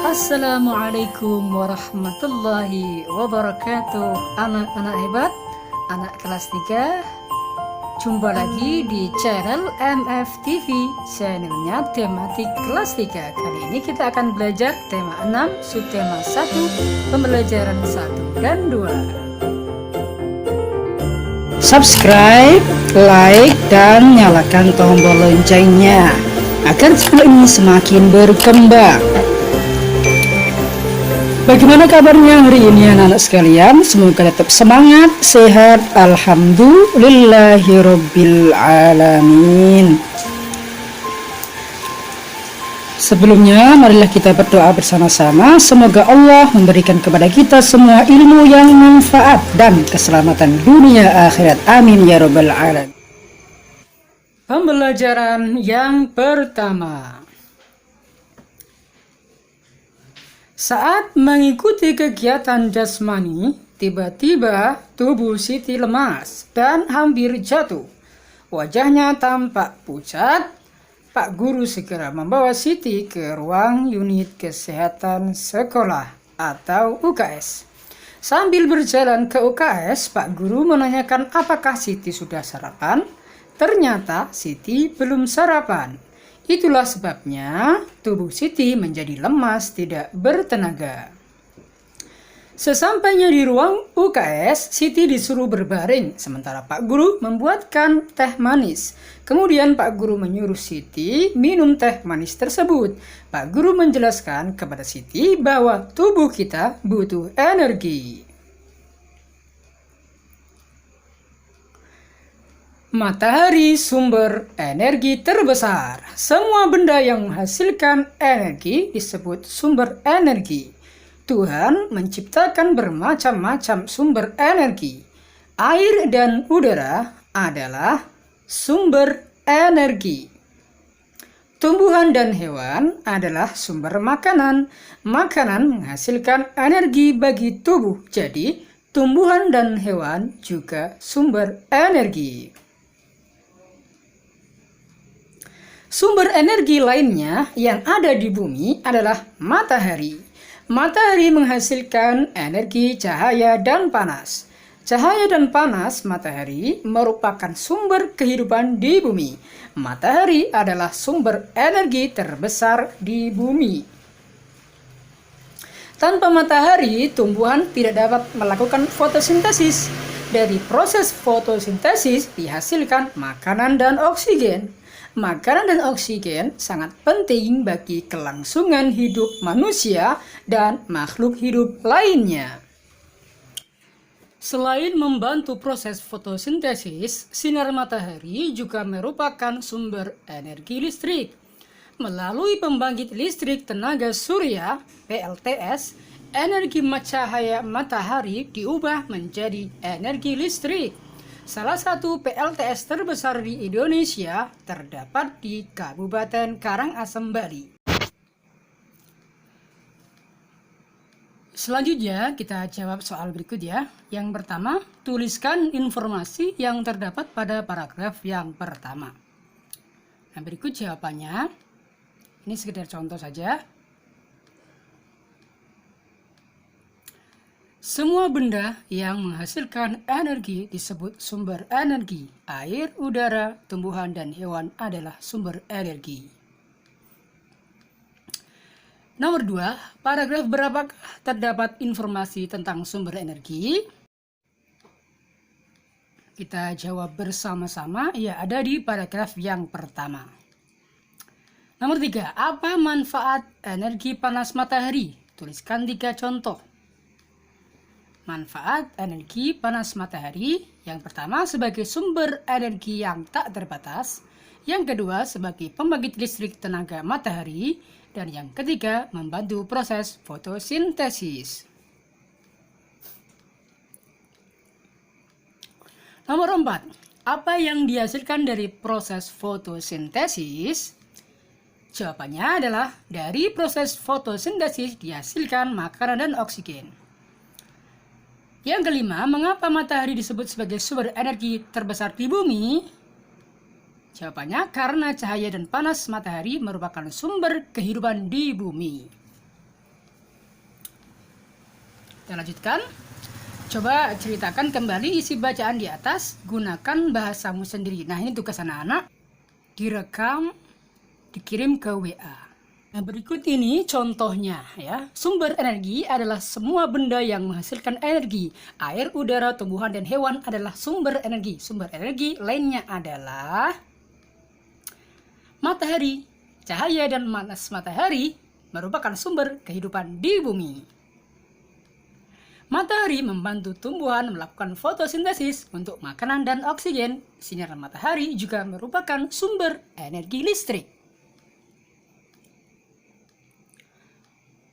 Assalamualaikum warahmatullahi wabarakatuh. Anak-anak hebat, anak kelas 3, jumpa lagi di channel MF TV, channelnya tematik kelas 3. Kali ini kita akan belajar tema 6, subtema 1, pembelajaran 1 dan 2. Subscribe, like, dan nyalakan tombol loncengnya agar channel ini semakin berkembang. Bagaimana kabarnya hari ini anak-anak sekalian? Semoga tetap semangat, sehat, alhamdulillahirabbil alamin. Sebelumnya, marilah kita berdoa bersama-sama. Semoga Allah memberikan kepada kita semua ilmu yang manfaat dan keselamatan dunia akhirat. Amin ya rabbal alamin. Pembelajaran yang pertama. Saat mengikuti kegiatan jasmani, tiba-tiba tubuh Siti lemas dan hampir jatuh. Wajahnya tampak pucat. Pak Guru segera membawa Siti ke ruang unit kesehatan sekolah atau UKS. Sambil berjalan ke UKS, Pak Guru menanyakan apakah Siti sudah sarapan. Ternyata Siti belum sarapan. Itulah sebabnya tubuh Siti menjadi lemas, tidak bertenaga. Sesampainya di ruang UKS, Siti disuruh berbaring, sementara Pak Guru membuatkan teh manis. Kemudian Pak Guru menyuruh Siti minum teh manis tersebut. Pak Guru menjelaskan kepada Siti bahwa tubuh kita butuh energi. Matahari sumber energi terbesar. Semua benda yang menghasilkan energi disebut sumber energi. Tuhan menciptakan bermacam-macam sumber energi. Air dan udara adalah sumber energi. Tumbuhan dan hewan adalah sumber makanan. Makanan menghasilkan energi bagi tubuh. Jadi, tumbuhan dan hewan juga sumber energi. Sumber energi lainnya yang ada di bumi adalah matahari. Matahari menghasilkan energi cahaya dan panas. Cahaya dan panas matahari merupakan sumber kehidupan di bumi. Matahari adalah sumber energi terbesar di bumi. Tanpa matahari, tumbuhan tidak dapat melakukan fotosintesis. Dari proses fotosintesis dihasilkan makanan dan oksigen. Makanan dan oksigen sangat penting bagi kelangsungan hidup manusia dan makhluk hidup lainnya. Selain membantu proses fotosintesis, sinar matahari juga merupakan sumber energi listrik. Melalui pembangkit listrik tenaga surya (PLTS), energi cahaya matahari diubah menjadi energi listrik. Salah satu PLTS terbesar di Indonesia terdapat di Kabupaten Karangasem, Bali. Selanjutnya kita jawab soal berikut ya. Yang pertama, tuliskan informasi yang terdapat pada paragraf yang pertama. Nah, berikut jawabannya. Ini sekedar contoh saja. Semua benda yang menghasilkan energi disebut sumber energi. Air, udara, tumbuhan, dan hewan adalah sumber energi. Nomor 2, paragraf berapakah terdapat informasi tentang sumber energi? Kita jawab bersama-sama, ya ada di paragraf yang pertama. Nomor 3, apa manfaat energi panas matahari? Tuliskan 3 contoh. Manfaat energi panas matahari, yang pertama sebagai sumber energi yang tak terbatas, yang kedua sebagai pembangkit listrik tenaga matahari, dan yang ketiga membantu proses fotosintesis. Nomor 4, apa yang dihasilkan dari proses fotosintesis? Jawabannya adalah dari proses fotosintesis dihasilkan makanan dan oksigen. Yang kelima, mengapa matahari disebut sebagai sumber energi terbesar di bumi? Jawabannya karena cahaya dan panas matahari merupakan sumber kehidupan di bumi. Kita lanjutkan. Coba ceritakan kembali isi bacaan di atas, gunakan bahasamu sendiri. Nah, ini tugas anak-anak, direkam, dikirim ke WA. Nah, berikut ini contohnya ya. Sumber energi adalah semua benda yang menghasilkan energi. Air, udara, tumbuhan, dan hewan adalah sumber energi. Sumber energi lainnya adalah matahari. Cahaya dan panas matahari merupakan sumber kehidupan di bumi. Matahari membantu tumbuhan melakukan fotosintesis untuk makanan dan oksigen. Sinar matahari juga merupakan sumber energi listrik.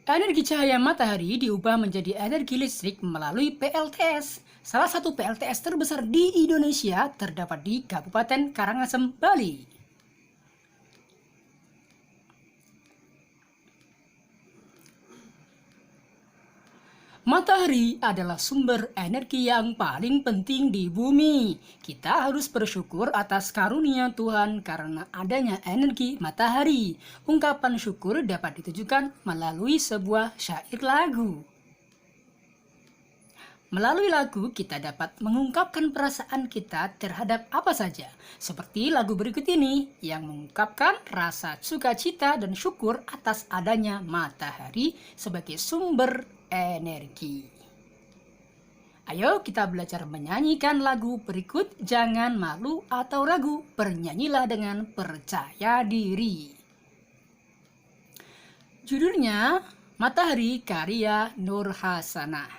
Energi cahaya matahari diubah menjadi energi listrik melalui PLTS. Salah satu PLTS terbesar di Indonesia terdapat di Kabupaten Karangasem, Bali. Matahari adalah sumber energi yang paling penting di bumi. Kita harus bersyukur atas karunia Tuhan karena adanya energi matahari. Ungkapan syukur dapat ditujukan melalui sebuah syair lagu. Melalui lagu kita dapat mengungkapkan perasaan kita terhadap apa saja. Seperti lagu berikut ini yang mengungkapkan rasa sukacita dan syukur atas adanya matahari sebagai sumber energi. Ayo kita belajar menyanyikan lagu berikut. Jangan malu atau ragu, bernyanyilah dengan percaya diri. Judulnya Matahari karya Nur Hasanah.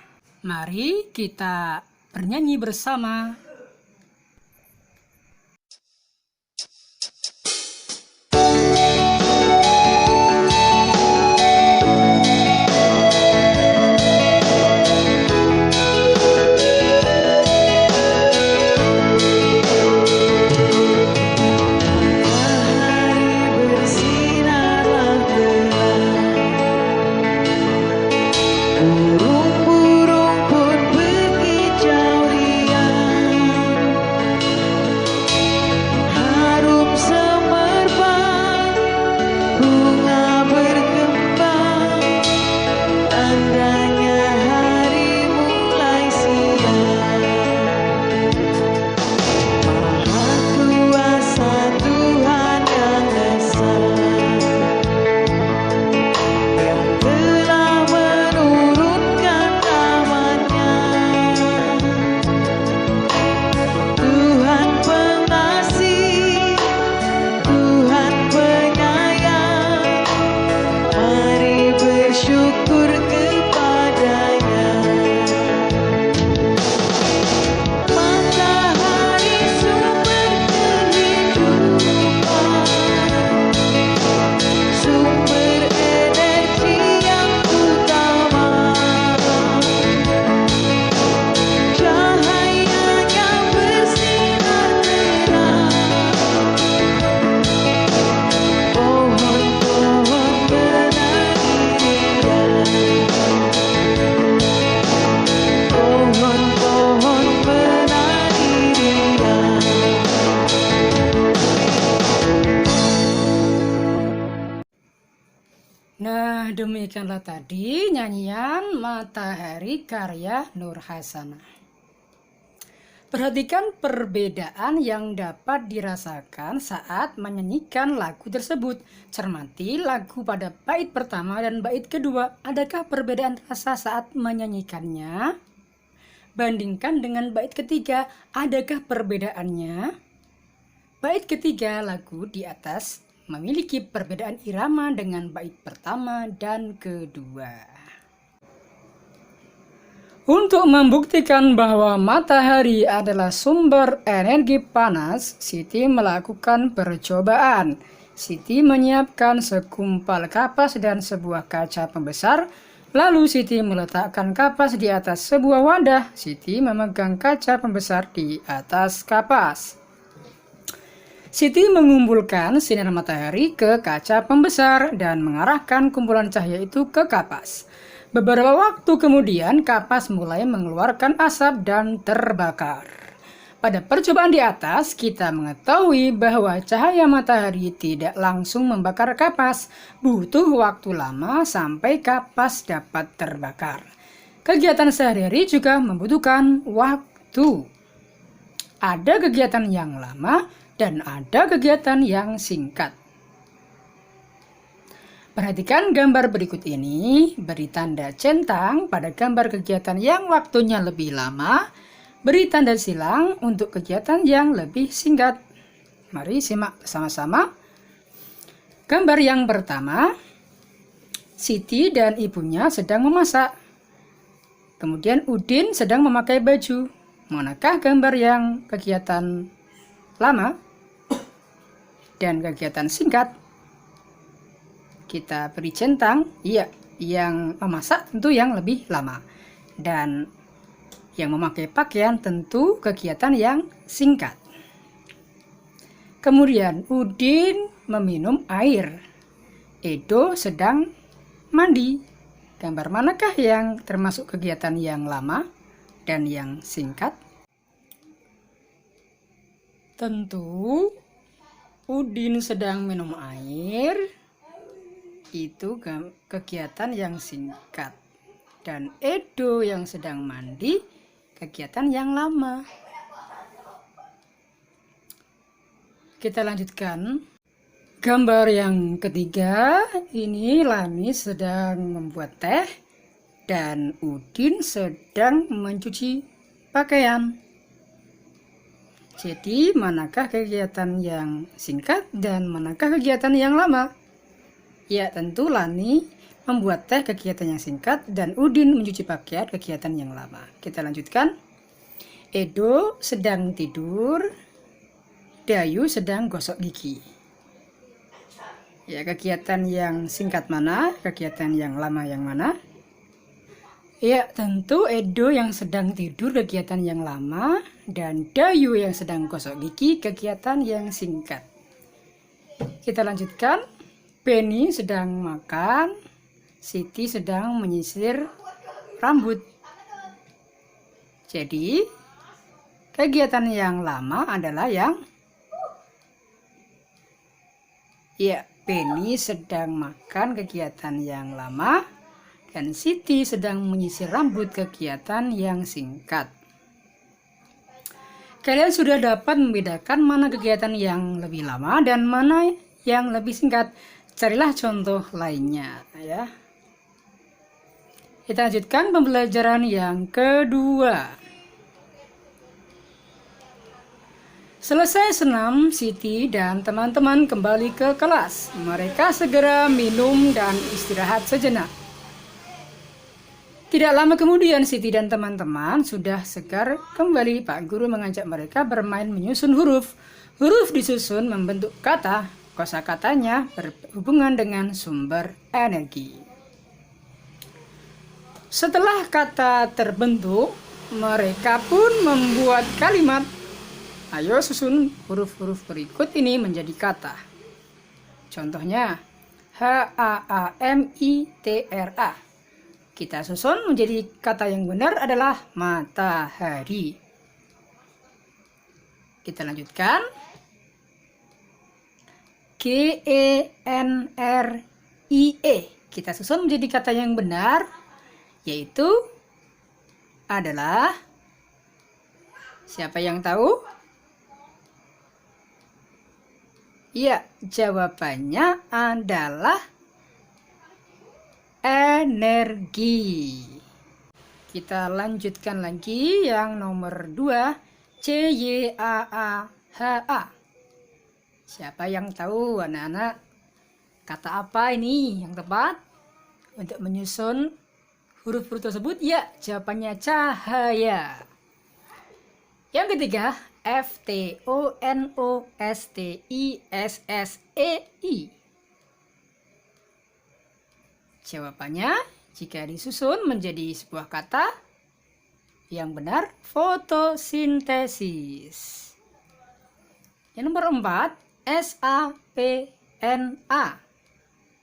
Mari kita bernyanyi bersama. Nah, demikianlah tadi nyanyian Matahari karya Nur Hasanah. Perhatikan perbedaan yang dapat dirasakan saat menyanyikan lagu tersebut. Cermati lagu pada bait pertama dan bait kedua. Adakah perbedaan rasa saat menyanyikannya? Bandingkan dengan bait ketiga, adakah perbedaannya? Bait ketiga lagu di atas memiliki perbedaan irama dengan bait pertama dan kedua. Untuk membuktikan bahwa matahari adalah sumber energi panas, Siti melakukan percobaan. Siti menyiapkan segumpal kapas dan sebuah kaca pembesar. Lalu Siti meletakkan kapas di atas sebuah wadah. Siti memegang kaca pembesar di atas kapas. Siti mengumpulkan sinar matahari ke kaca pembesar dan mengarahkan kumpulan cahaya itu ke kapas. Beberapa waktu kemudian kapas mulai mengeluarkan asap dan terbakar. Pada percobaan di atas, kita mengetahui bahwa cahaya matahari tidak langsung membakar kapas, butuh waktu lama sampai kapas dapat terbakar. Kegiatan sehari-hari juga membutuhkan waktu. Ada kegiatan yang lama dan ada kegiatan yang singkat. Perhatikan gambar berikut ini, beri tanda centang pada gambar kegiatan yang waktunya lebih lama, beri tanda silang untuk kegiatan yang lebih singkat. Mari simak bersama-sama. Gambar yang pertama, Siti dan ibunya sedang memasak. Kemudian Udin sedang memakai baju. Manakah gambar yang kegiatan lama dan kegiatan singkat? Kita beri centang. Iya, yang memasak tentu yang lebih lama. Dan yang memakai pakaian tentu kegiatan yang singkat. Kemudian Udin meminum air. Edo sedang mandi. Gambar manakah yang termasuk kegiatan yang lama dan yang singkat? Tentu Udin sedang minum air. Itu kegiatan yang singkat. Dan Edo yang sedang mandi, kegiatan yang lama. Kita lanjutkan. Gambar yang ketiga, ini Lani sedang membuat teh dan Udin sedang mencuci pakaian. Jadi, manakah kegiatan yang singkat dan manakah kegiatan yang lama? Ya, tentu Lani membuat teh kegiatan yang singkat dan Udin mencuci pakaian kegiatan yang lama. Kita lanjutkan. Edo sedang tidur, Dayu sedang gosok gigi. Ya, kegiatan yang singkat mana? Kegiatan yang lama yang mana? Ya, tentu Edo yang sedang tidur kegiatan yang lama dan Dayu yang sedang gosok gigi kegiatan yang singkat. Kita lanjutkan. Penny sedang makan, Siti sedang menyisir rambut. Jadi, kegiatan yang lama adalah yang Penny sedang makan kegiatan yang lama dan Siti sedang menyisir rambut kegiatan yang singkat. Kalian sudah dapat membedakan mana kegiatan yang lebih lama dan mana yang lebih singkat. Carilah contoh lainnya ya. Kita lanjutkan pembelajaran yang kedua. Selesai senam, Siti dan teman-teman kembali ke kelas. Mereka segera minum dan istirahat sejenak. Tidak lama kemudian Siti dan teman-teman sudah segar kembali. Pak Guru mengajak mereka bermain menyusun huruf. Huruf disusun membentuk kata. Kosakatanya berhubungan dengan sumber energi. Setelah kata terbentuk, mereka pun membuat kalimat. Ayo susun huruf-huruf berikut ini menjadi kata. Contohnya, HAAMITRA. Kita susun menjadi kata yang benar adalah matahari. Kita lanjutkan. GENRIE. Kita susun menjadi kata yang benar, yaitu adalah, siapa yang tahu? Ya, jawabannya adalah energi. Kita lanjutkan lagi yang nomor 2, CYAAHA. Siapa yang tahu, anak-anak, kata apa ini yang tepat untuk menyusun huruf-huruf tersebut? Ya, jawabannya cahaya. Yang ketiga, FTONOSTISSEI. Jawabannya, jika disusun menjadi sebuah kata yang benar, fotosintesis. Yang nomor 4, SAPNA.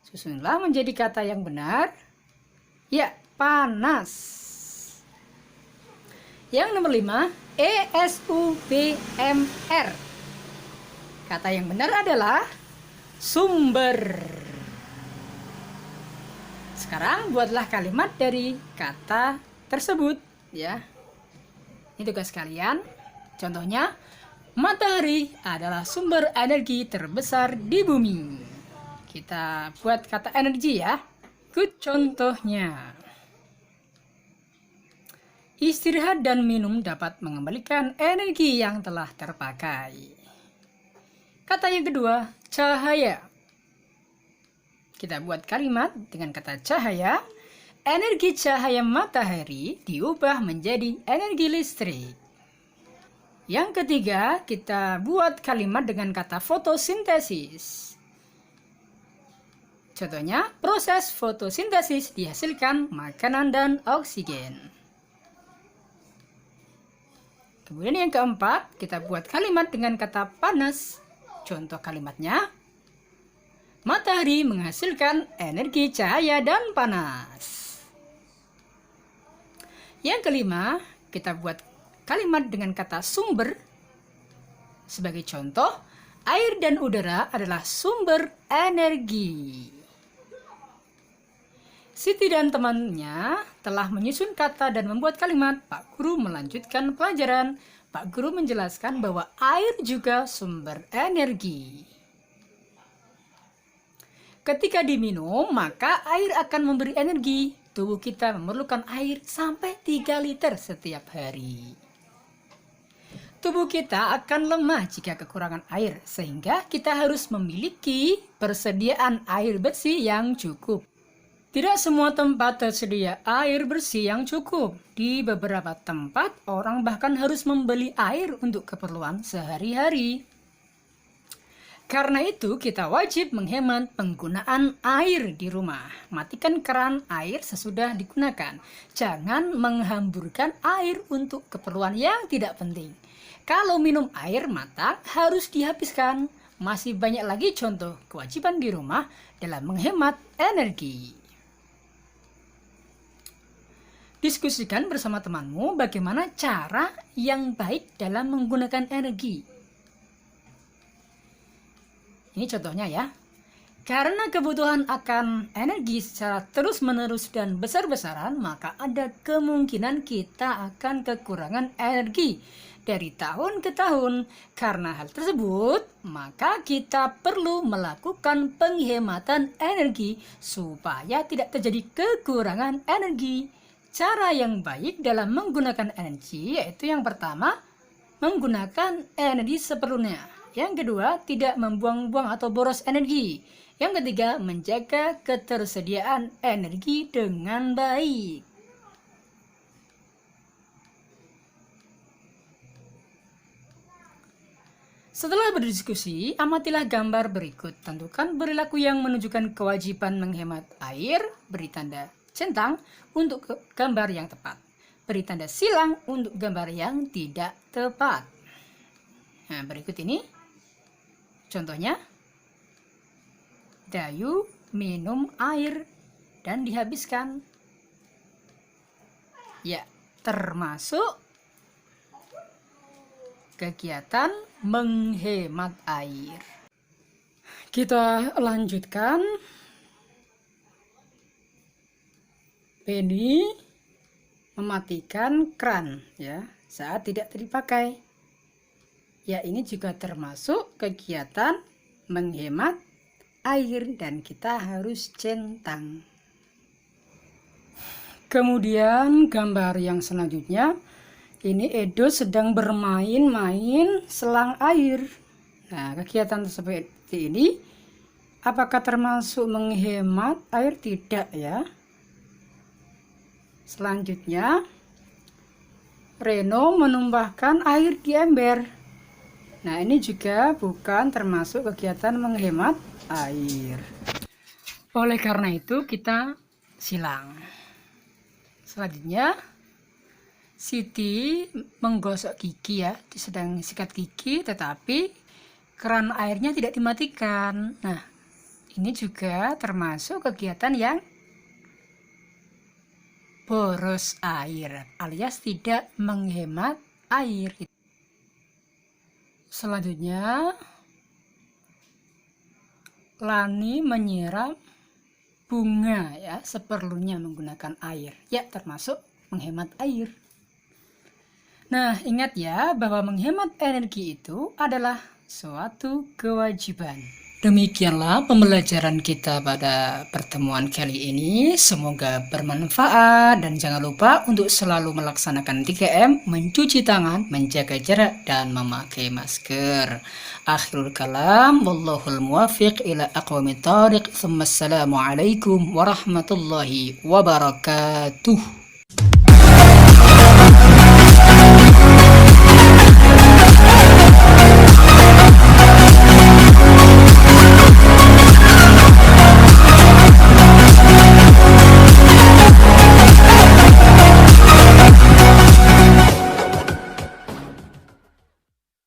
Susunlah menjadi kata yang benar. Ya, panas. Yang nomor 5, ESUBMR. Kata yang benar adalah sumber. Sekarang buatlah kalimat dari kata tersebut ya. Ini tugas kalian. Contohnya, matahari adalah sumber energi terbesar di bumi. Kita buat kata energi ya. Ikut contohnya. Istirahat dan minum dapat mengembalikan energi yang telah terpakai. Kata yang kedua, cahaya. Kita buat kalimat dengan kata cahaya. Energi cahaya matahari diubah menjadi energi listrik. Yang ketiga, kita buat kalimat dengan kata fotosintesis. Contohnya, proses fotosintesis dihasilkan makanan dan oksigen. Kemudian yang keempat, kita buat kalimat dengan kata panas. Contoh kalimatnya, matahari menghasilkan energi cahaya dan panas. Yang kelima, kita buat kalimat dengan kata sumber. Sebagai contoh, air dan udara adalah sumber energi. Siti dan temannya telah menyusun kata dan membuat kalimat. Pak Guru melanjutkan pelajaran. Pak Guru menjelaskan bahwa air juga sumber energi. Ketika diminum, maka air akan memberi energi. Tubuh kita memerlukan air sampai 3 liter setiap hari. Tubuh kita akan lemah jika kekurangan air, sehingga kita harus memiliki persediaan air bersih yang cukup. Tidak semua tempat tersedia air bersih yang cukup. Di beberapa tempat, orang bahkan harus membeli air untuk keperluan sehari-hari. Karena itu, kita wajib menghemat penggunaan air di rumah. Matikan keran air sesudah digunakan. Jangan menghamburkan air untuk keperluan yang tidak penting. Kalau minum air matang, harus dihabiskan. Masih banyak lagi contoh kewajiban di rumah dalam menghemat energi. Diskusikan bersama temanmu bagaimana cara yang baik dalam menggunakan energi. Ini contohnya ya. Karena kebutuhan akan energi secara terus-menerus dan besar-besaran, maka ada kemungkinan kita akan kekurangan energi dari tahun ke tahun. Karena hal tersebut, maka kita perlu melakukan penghematan energi supaya tidak terjadi kekurangan energi. Cara yang baik dalam menggunakan energi yaitu yang pertama, menggunakan energi seperlunya. Yang kedua, tidak membuang-buang atau boros energi. Yang ketiga, menjaga ketersediaan energi dengan baik. Setelah berdiskusi, amatilah gambar berikut. Tentukan perilaku yang menunjukkan kewajiban menghemat air, beri tanda centang untuk gambar yang tepat. Beri tanda silang untuk gambar yang tidak tepat. Nah, berikut ini contohnya. Dayu minum air dan dihabiskan. Ya, termasuk kegiatan menghemat air. Kita lanjutkan. Penny mematikan keran ya saat tidak dipakai. Ya, ini juga termasuk kegiatan menghemat air dan kita harus centang. Kemudian gambar yang selanjutnya, ini Edo sedang bermain-main selang air. Nah, kegiatan seperti ini apakah termasuk menghemat air? Tidak ya. Selanjutnya, Reno menumpahkan air di ember. Nah, ini juga bukan termasuk kegiatan menghemat air. Oleh karena itu, kita silang. Selanjutnya, Siti menggosok gigi ya, sedang sikat gigi, tetapi keran airnya tidak dimatikan. Nah, ini juga termasuk kegiatan yang boros air alias tidak menghemat air. Selanjutnya, Lani menyiram bunga ya seperlunya menggunakan air. Ya, termasuk menghemat air. Nah, ingat ya bahwa menghemat energi itu adalah suatu kewajiban. Demikianlah pembelajaran kita pada pertemuan kali ini. Semoga bermanfaat dan jangan lupa untuk selalu melaksanakan 3M, mencuci tangan, menjaga jarak, dan memakai masker. Akhirul kalam, wallahul muwafiq ila aqwamit thariq. Assalamualaikum warahmatullahi wabarakatuh.